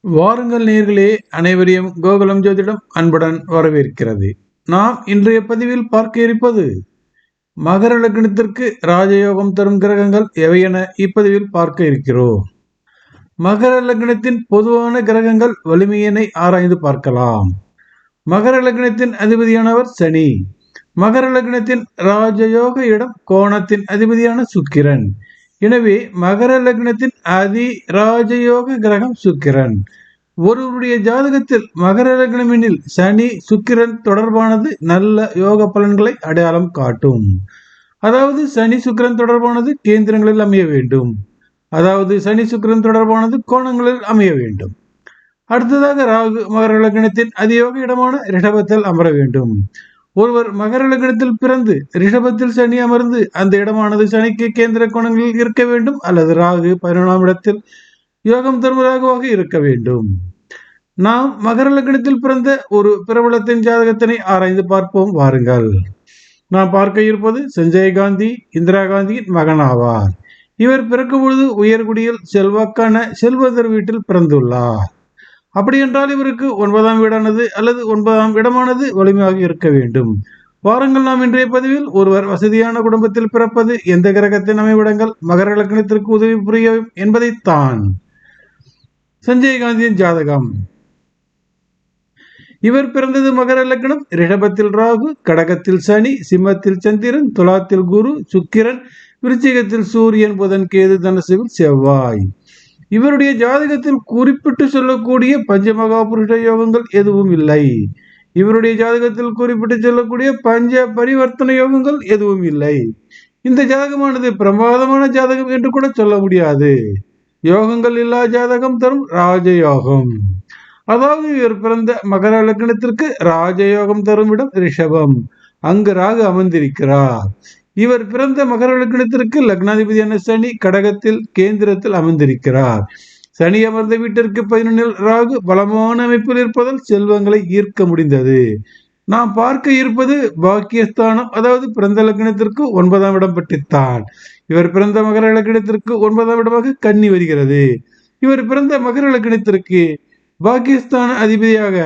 வாருங்கள் நேர்களே, அனைவரையும் கோகுலம் ஜோதிடம் அன்புடன் வரவேற்கிறது. நாம் இன்றைய பதிவில் பார்க்க இருப்பது மகர லக்னத்திற்கு ராஜயோகம் தரும் கிரகங்கள் எவை என இப்பதிவில் பார்க்க இருக்கிறோம். மகர லக்னத்தின் பொதுவான கிரகங்கள் வலிமையினை ஆராய்ந்து பார்க்கலாம். மகர லக்னத்தின் அதிபதியானவர் சனி. மகர லக்னத்தின் ராஜயோக இடம் கோணத்தின் அதிபதியான சுக்கிரன். எனவே மகர லக்னத்தின் அதி ராஜயோக கிரகம் சுக்கிரன். ஒருவருடைய ஜாதகத்தில் மகர லக்னமெனில் சனி சுக்கிரன் தொடர்பானது நல்ல யோக பலன்களை அடையாளம் காட்டும். அதாவது சனி சுக்கிரன் தொடர்பானது கேந்திரங்களில் அமைய வேண்டும். அதாவது சனி சுக்கிரன் தொடர்பானது கோணங்களில் அமைய வேண்டும். அடுத்ததாக ராகு மகர லக்னத்தின் அதியோக இடமான ரிஷபத்தில் அமர வேண்டும். ஒருவர் மகர லக்னத்தில் பிறந்து ரிஷபத்தில் சனி அமர்ந்து அந்த இடமானது சனிக்கு கேந்திர கோணங்களில் இருக்க வேண்டும், அல்லது ராகு 11ஆம் இடத்தில் யோகம் தரும் ராகுவாக இருக்க வேண்டும். நாம் மகர லக்னத்தில் பிறந்த ஒரு பிரபலத்தின் ஜாதகத்தினை ஆராய்ந்து பார்ப்போம் வாருங்கள். நாம் பார்க்க இருப்பது சஞ்சய் காந்தி, இந்திரா காந்தியின் மகன் ஆவார். இவர் பிறக்கும் பொழுது உயர்குடியில் செல்வாக்கான செல்வந்தர் வீட்டில் பிறந்துள்ளார். அப்படி என்றால் இவருக்கு 9ஆம் வீடானது அல்லது 9ஆம் இடமானது வலிமையாக இருக்க வேண்டும். வாருங்கள், நாம் இன்றைய பதிவில் ஒருவர் வசதியான குடும்பத்தில் பிறப்பது எந்த கிரகத்தின் அமைவிடங்கள் மகர லக்னத்திற்கு உதவி புரியும் என்பதைத்தான். சஞ்சய் காந்தியின் ஜாதகம். இவர் பிறந்தது மகர லக்னம். ரிஷபத்தில் ராகு, கடகத்தில் சனி, சிம்மத்தில் சந்திரன், துலாத்தில் குரு, சுக்கிரன், விருச்சிகத்தில் சூரியன், புதன், கேது, தனுசுவில் செவ்வாய். இவருடைய ஜாதகத்தில் குறிப்பிட்டு சொல்லக்கூடிய பஞ்சமகா புருஷ யோகங்கள் எதுவும் இல்லை. இவருடைய ஜாதகத்தில் குறிப்பிட்டு சொல்லக்கூடிய பஞ்ச பரிவர்த்தனை யோகங்கள் எதுவும் இல்லை. இந்த ஜாதகமானது பிரமாதமான ஜாதகம் என்று கூட சொல்ல முடியாது. யோகங்கள் இல்லா ஜாதகம் தரும் ராஜயோகம். அதாவது இவர் பிறந்த மகர லக்னத்திற்கு ராஜயோகம் தரும் இடம் ரிஷபம். அங்கு ராகு அமர்ந்திருக்கிறார். இவர் பிறந்த மகர லக்னத்திற்கு லக்னாதிபதியான சனி கடகத்தில் கேந்திரத்தில் அமர்ந்திருக்கிறார். சனி அமர்ந்த வீட்டிற்கு 11 ராகு பலமான அமைப்பில் இருப்பதால் செல்வங்களை ஈர்க்க முடிந்தது. நாம் பார்க்க இருப்பது பாக்கியஸ்தானம், அதாவது பிறந்த லக்னத்திற்கு 9ஆம் இடம் பற்றித்தான். இவர் பிறந்த மகர லக்னத்திற்கு 9ஆம் இடமாக கன்னி வருகிறது. இவர் பிறந்த மகர லக்னத்திற்கு பாக்கியஸ்தான அதிபதியாக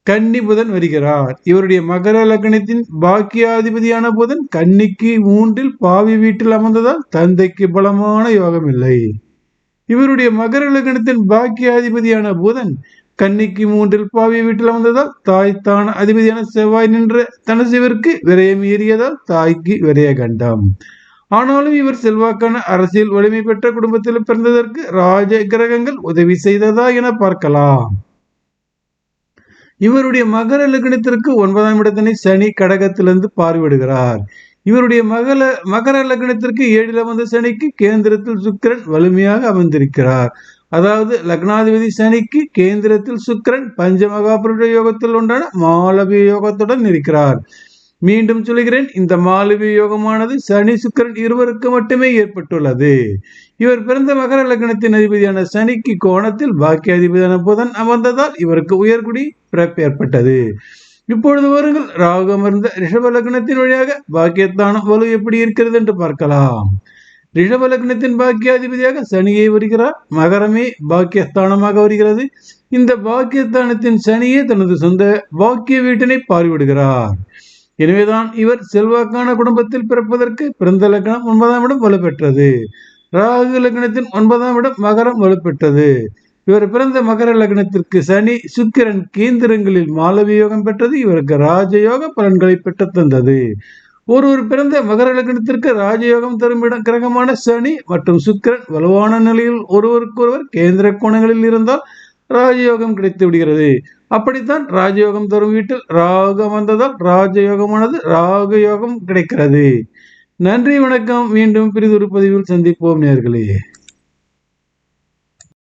கன்னி புதன் வருகிறார். இவருடைய மகர லக்னத்தின் பாக்கியாதிபதியான புதன் கன்னிக்கு 3 பாவி வீட்டில் அமர்ந்ததால் தந்தைக்கு பலமான யோகம் இல்லை. இவருடைய மகர லக்னத்தின் பாக்கியாதிபதியான புதன் கன்னிக்கு 3 பாவி வீட்டில் அமர்ந்ததால் தாய்த்தான அதிபதியான செவ்வாய் நின்ற தனுசுவிற்கு விரயம் ஏறியதால் தாய்க்கு விரய கண்டம். ஆனாலும் இவர் செல்வாக்கான அரசியல் வலிமை பெற்ற குடும்பத்தில் பிறந்ததற்கு ராஜ கிரகங்கள் உதவி செய்ததா என பார்க்கலாம். இவருடைய மகர லக்னத்திற்கு 9ஆம் இடத்தினை சனி கடகத்திலிருந்து பார்வையிடுகிறார். இவருடைய மகர லக்னத்திற்கு 7ல் அமர்ந்த சனிக்கு கேந்திரத்தில் சுக்கிரன் வலிமையாக அமர்ந்திருக்கிறார். அதாவது லக்னாதிபதி சனிக்கு கேந்திரத்தில் சுக்கிரன் பஞ்சமகாபுருஷ யோகத்தில் ஒன்றான மாலவிய யோகத்துடன் இருக்கிறார். மீண்டும் சொல்கிறேன், இந்த மாலவிய யோகமானது சனி சுக்கிரன் இருவருக்கு மட்டுமே ஏற்பட்டுள்ளது. இவர் பிறந்த மகர லக்னத்தின் அதிபதியான சனிக்கு கோணத்தில் பாக்கியாதிபதியான புதன் அமர்ந்ததால் இவருக்கு உயர்குடி பிறப்பு ஏற்பட்டது. இப்பொழுது வருங்கள், ராகு அமர்ந்த ரிஷப லக்னத்தின் வழியாக பாக்கியத்தானம் வலு எப்படி இருக்கிறது என்று பார்க்கலாம். ரிஷப லக்னத்தின் பாக்கியாதிபதியாக சனியை வருகிறார். மகரமே பாக்கியஸ்தானமாக வருகிறது. இந்த பாக்கியஸ்தானத்தின் சனியே தனது சொந்த பாக்கிய வீட்டினை பார்வையிடுகிறார். எனவேதான் இவர் செல்வாக்கான குடும்பத்தில் பிறப்பதற்கு பிறந்த லக்னம் 9ஆம் இடம் வலுப்பெற்றது. ராகு லக்னத்தின் 9ஆம் இடம் மகரம் வலுப்பெற்றது. இவர் பிறந்த மகர லக்னத்திற்கு சனி சுக்கிரன் கேந்திரங்களில் மாலவிய யோகம் பெற்றது. இவருக்கு ராஜயோக பலன்களை பெற்று தந்தது. ஒருவர் பிறந்த மகர லக்னத்திற்கு ராஜயோகம் தரும் கிரகமான சனி மற்றும் சுக்கிரன் வலுவான நிலையில் ஒருவருக்கொருவர் கேந்திர கோணங்களில் இருந்தால் ராஜயோகம் கிடைத்து விடுகிறது. அப்படித்தான் ராஜயோகம் தரும் வீட்டில் ராகு அமர்ந்ததால் ராஜயோகமானது ராகயோகம் கிடைக்கிறது. நன்றி, வணக்கம். மீண்டும் பிரிதொரு பதிவில் சந்திப்போம் நேயர்களே.